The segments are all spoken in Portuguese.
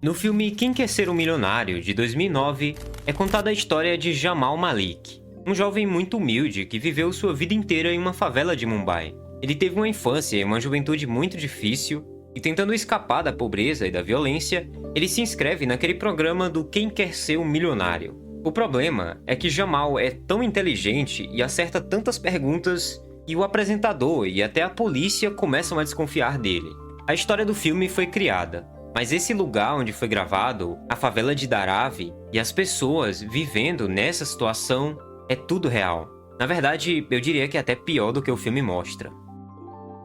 No filme Quem Quer Ser um Milionário, de 2009, é contada a história de Jamal Malik, um jovem muito humilde que viveu sua vida inteira em uma favela de Mumbai. Ele teve uma infância e uma juventude muito difícil, e tentando escapar da pobreza e da violência, ele se inscreve naquele programa do Quem Quer Ser um Milionário. O problema é que Jamal é tão inteligente e acerta tantas perguntas que o apresentador e até a polícia começam a desconfiar dele. A história do filme foi criada, mas esse lugar onde foi gravado, a favela de Dharavi, e as pessoas vivendo nessa situação, é tudo real. Na verdade, eu diria que é até pior do que o filme mostra.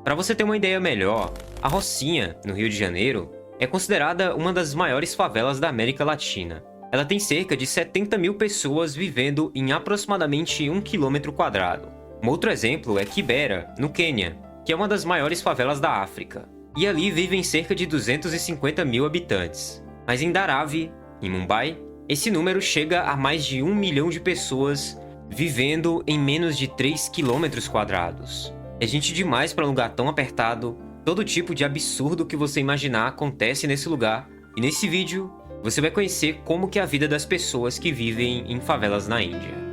Para você ter uma ideia melhor, a Rocinha, no Rio de Janeiro, é considerada uma das maiores favelas da América Latina. Ela tem cerca de 70 mil pessoas vivendo em aproximadamente 1 km². Um outro exemplo é Kibera, no Quênia, que é uma das maiores favelas da África. E ali vivem cerca de 250 mil habitantes. Mas em Dharavi, em Mumbai, esse número chega a mais de 1 milhão de pessoas vivendo em menos de 3 km². É gente demais para um lugar tão apertado. Todo tipo de absurdo que você imaginar acontece nesse lugar. E nesse vídeo, você vai conhecer como que é a vida das pessoas que vivem em favelas na Índia.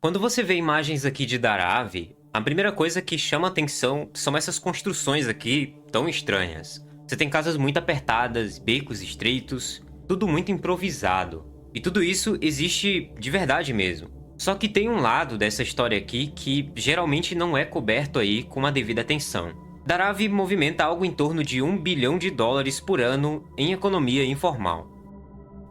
Quando você vê imagens aqui de Dharavi, a primeira coisa que chama atenção são essas construções aqui tão estranhas. Você tem casas muito apertadas, becos estreitos, tudo muito improvisado. E tudo isso existe de verdade mesmo. Só que tem um lado dessa história aqui que geralmente não é coberto aí com uma devida atenção. Dharavi movimenta algo em torno de US$ 1 bilhão por ano em economia informal.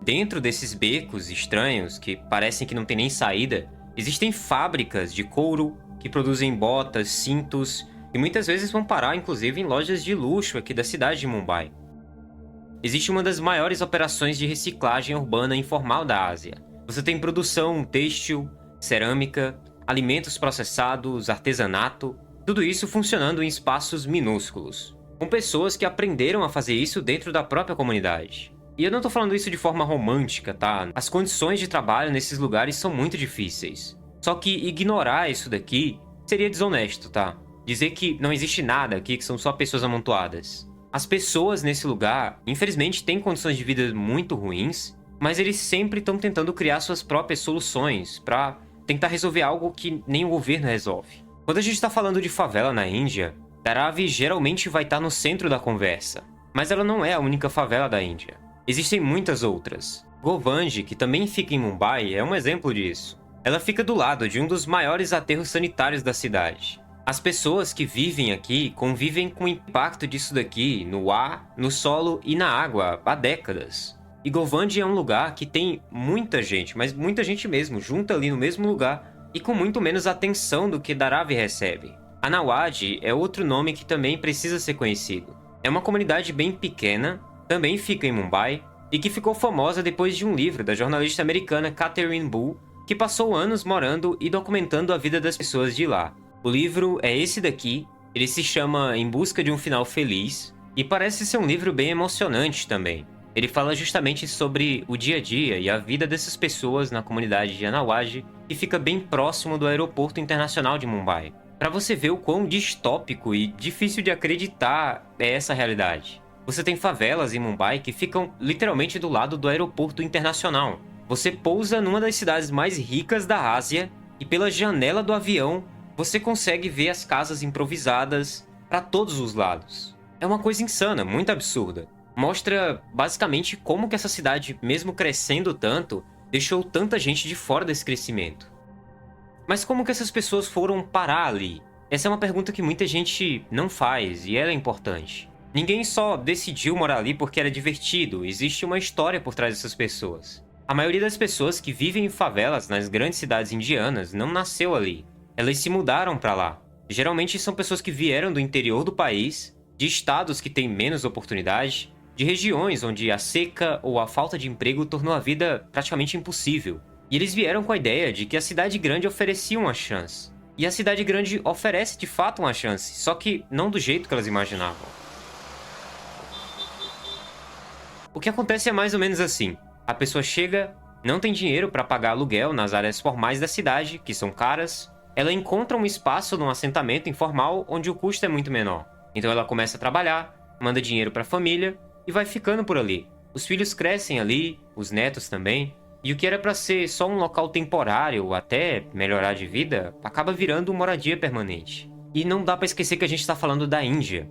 Dentro desses becos estranhos, que parecem que não tem nem saída, existem fábricas de couro que produzem botas, cintos e muitas vezes vão parar inclusive em lojas de luxo aqui da cidade de Mumbai. Existe uma das maiores operações de reciclagem urbana informal da Ásia. Você tem produção têxtil, cerâmica, alimentos processados, artesanato, tudo isso funcionando em espaços minúsculos, com pessoas que aprenderam a fazer isso dentro da própria comunidade. E eu não tô falando isso de forma romântica, tá? As condições de trabalho nesses lugares são muito difíceis. Só que ignorar isso daqui seria desonesto, tá? Dizer que não existe nada aqui, que são só pessoas amontoadas. As pessoas nesse lugar, infelizmente, têm condições de vida muito ruins, mas eles sempre estão tentando criar suas próprias soluções para tentar resolver algo que nem o governo resolve. Quando a gente está falando de favela na Índia, Dharavi geralmente vai estar no centro da conversa. Mas ela não é a única favela da Índia. Existem muitas outras. Govandi, que também fica em Mumbai, é um exemplo disso. Ela fica do lado de um dos maiores aterros sanitários da cidade. As pessoas que vivem aqui convivem com o impacto disso daqui no ar, no solo e na água há décadas. E Govandi é um lugar que tem muita gente, mas muita gente mesmo, junta ali no mesmo lugar e com muito menos atenção do que Dharavi recebe. Anawadhi é outro nome que também precisa ser conhecido. É uma comunidade bem pequena, também fica em Mumbai, e que ficou famosa depois de um livro da jornalista americana Catherine Bull, que passou anos morando e documentando a vida das pessoas de lá. O livro é esse daqui, ele se chama Em Busca de um Final Feliz, e parece ser um livro bem emocionante também. Ele fala justamente sobre o dia a dia e a vida dessas pessoas na comunidade de Anawadhi, que fica bem próximo do aeroporto internacional de Mumbai. Para você ver o quão distópico e difícil de acreditar é essa realidade. Você tem favelas em Mumbai que ficam literalmente do lado do aeroporto internacional. Você pousa numa das cidades mais ricas da Ásia e pela janela do avião você consegue ver as casas improvisadas para todos os lados. É uma coisa insana, muito absurda. Mostra basicamente como que essa cidade, mesmo crescendo tanto, deixou tanta gente de fora desse crescimento. Mas como que essas pessoas foram parar ali? Essa é uma pergunta que muita gente não faz e ela é importante. Ninguém só decidiu morar ali porque era divertido, existe uma história por trás dessas pessoas. A maioria das pessoas que vivem em favelas nas grandes cidades indianas não nasceu ali. Elas se mudaram para lá. Geralmente são pessoas que vieram do interior do país, de estados que têm menos oportunidade, de regiões onde a seca ou a falta de emprego tornou a vida praticamente impossível. E eles vieram com a ideia de que a cidade grande oferecia uma chance. E a cidade grande oferece de fato uma chance, só que não do jeito que elas imaginavam. O que acontece é mais ou menos assim. A pessoa chega, não tem dinheiro para pagar aluguel nas áreas formais da cidade, que são caras, ela encontra um espaço num assentamento informal onde o custo é muito menor. Então ela começa a trabalhar, manda dinheiro para a família e vai ficando por ali. Os filhos crescem ali, os netos também, e o que era para ser só um local temporário ou até melhorar de vida, acaba virando moradia permanente. E não dá para esquecer que a gente está falando da Índia.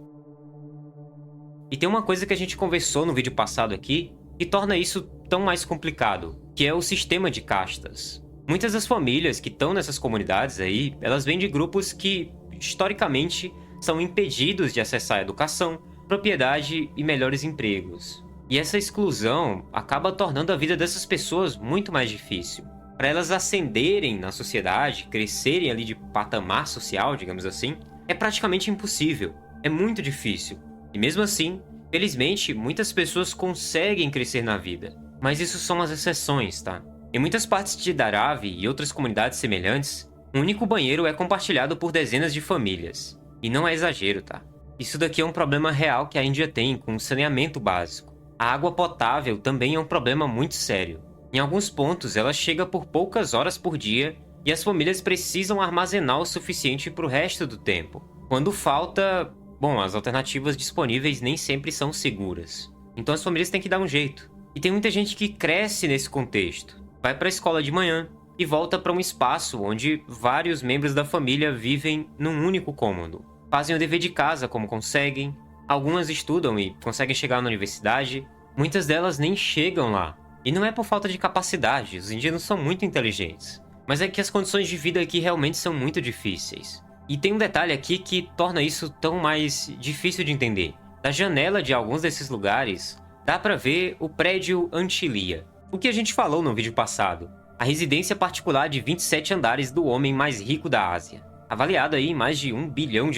E tem uma coisa que a gente conversou no vídeo passado aqui, que torna isso tão mais complicado, que é o sistema de castas. Muitas das famílias que estão nessas comunidades aí, elas vêm de grupos que, historicamente, são impedidos de acessar a educação, propriedade e melhores empregos. E essa exclusão acaba tornando a vida dessas pessoas muito mais difícil. Para elas ascenderem na sociedade, crescerem ali de patamar social, digamos assim, é praticamente impossível. É muito difícil. E mesmo assim, felizmente, muitas pessoas conseguem crescer na vida. Mas isso são as exceções, tá? Em muitas partes de Dharavi e outras comunidades semelhantes, um único banheiro é compartilhado por dezenas de famílias. E não é exagero, tá? Isso daqui é um problema real que a Índia tem com o saneamento básico. A água potável também é um problema muito sério. Em alguns pontos, ela chega por poucas horas por dia e as famílias precisam armazenar o suficiente para o resto do tempo. Quando falta, bom, as alternativas disponíveis nem sempre são seguras. Então as famílias têm que dar um jeito. E tem muita gente que cresce nesse contexto. Vai para a escola de manhã e volta para um espaço onde vários membros da família vivem num único cômodo. Fazem o dever de casa como conseguem. Algumas estudam e conseguem chegar na universidade. Muitas delas nem chegam lá. E não é por falta de capacidade, os indianos são muito inteligentes. Mas é que as condições de vida aqui realmente são muito difíceis. E tem um detalhe aqui que torna isso tão mais difícil de entender. Da janela de alguns desses lugares, dá pra ver o prédio Antilia. O que a gente falou no vídeo passado. A residência particular de 27 andares do homem mais rico da Ásia. Avaliado aí em mais de $1 bilhão.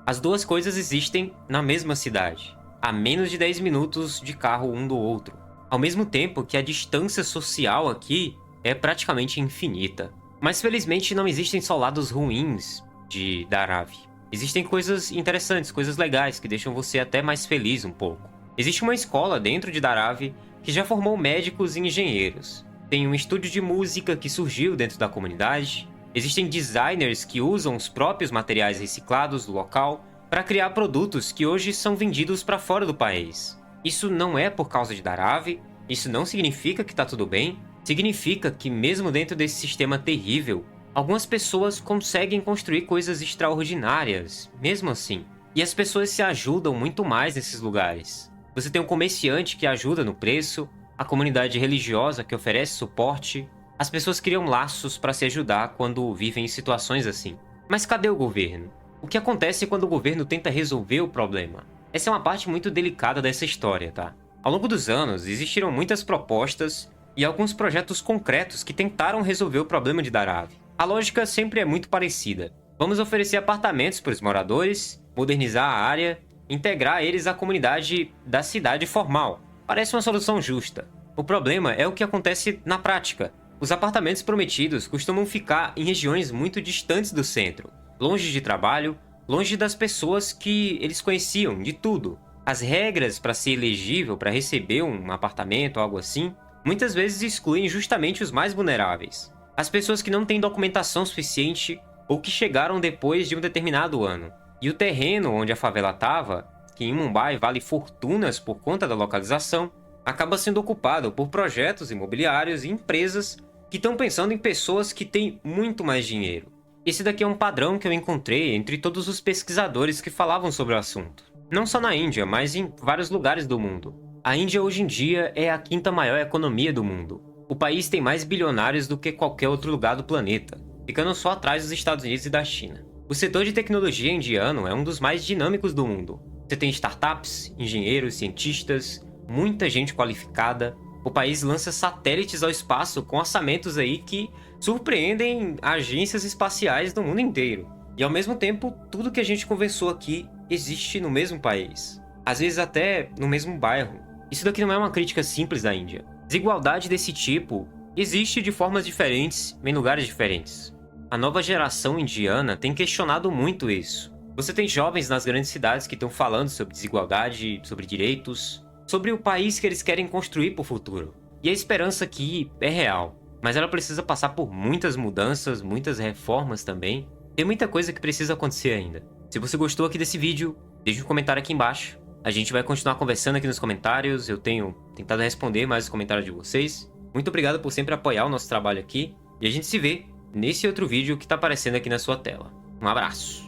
As duas coisas existem na mesma cidade, a menos de 10 minutos de carro um do outro. Ao mesmo tempo que a distância social aqui é praticamente infinita. Mas felizmente não existem só lados ruins de Dharavi. Existem coisas interessantes, coisas legais que deixam você até mais feliz um pouco. Existe uma escola dentro de Dharavi que já formou médicos e engenheiros. Tem um estúdio de música que surgiu dentro da comunidade. Existem designers que usam os próprios materiais reciclados do local para criar produtos que hoje são vendidos para fora do país. Isso não é por causa de Dharavi, isso não significa que está tudo bem, significa que mesmo dentro desse sistema terrível, algumas pessoas conseguem construir coisas extraordinárias, mesmo assim. E as pessoas se ajudam muito mais nesses lugares. Você tem um comerciante que ajuda no preço, a comunidade religiosa que oferece suporte. As pessoas criam laços para se ajudar quando vivem em situações assim. Mas cadê o governo? O que acontece quando o governo tenta resolver o problema? Essa é uma parte muito delicada dessa história, tá? Ao longo dos anos, existiram muitas propostas e alguns projetos concretos que tentaram resolver o problema de Dharavi. A lógica sempre é muito parecida. Vamos oferecer apartamentos para os moradores, modernizar a área, integrar eles à comunidade da cidade formal. Parece uma solução justa. O problema é o que acontece na prática. Os apartamentos prometidos costumam ficar em regiões muito distantes do centro, longe de trabalho, longe das pessoas que eles conheciam, de tudo. As regras para ser elegível para receber um apartamento ou algo assim, muitas vezes excluem justamente os mais vulneráveis. As pessoas que não têm documentação suficiente ou que chegaram depois de um determinado ano. E o terreno onde a favela estava, que em Mumbai vale fortunas por conta da localização, acaba sendo ocupado por projetos imobiliários e empresas que estão pensando em pessoas que têm muito mais dinheiro. Esse daqui é um padrão que eu encontrei entre todos os pesquisadores que falavam sobre o assunto. Não só na Índia, mas em vários lugares do mundo. A Índia hoje em dia é a quinta maior economia do mundo. O país tem mais bilionários do que qualquer outro lugar do planeta, ficando só atrás dos Estados Unidos e da China. O setor de tecnologia indiano é um dos mais dinâmicos do mundo. Você tem startups, engenheiros, cientistas, muita gente qualificada. O país lança satélites ao espaço com orçamentos aí que surpreendem agências espaciais do mundo inteiro. E ao mesmo tempo, tudo que a gente conversou aqui existe no mesmo país. Às vezes até no mesmo bairro. Isso daqui não é uma crítica simples da Índia. Desigualdade desse tipo existe de formas diferentes, em lugares diferentes. A nova geração indiana tem questionado muito isso. Você tem jovens nas grandes cidades que estão falando sobre desigualdade, sobre direitos, sobre o país que eles querem construir para o futuro. E a esperança aqui é real. mas ela precisa passar por muitas mudanças, muitas reformas também. Tem muita coisa que precisa acontecer ainda. Se você gostou aqui desse vídeo, deixe um comentário aqui embaixo. A gente vai continuar conversando aqui nos comentários, eu tenho tentado responder mais os comentários de vocês. Muito obrigado por sempre apoiar o nosso trabalho aqui, e a gente se vê nesse outro vídeo que tá aparecendo aqui na sua tela. Um abraço!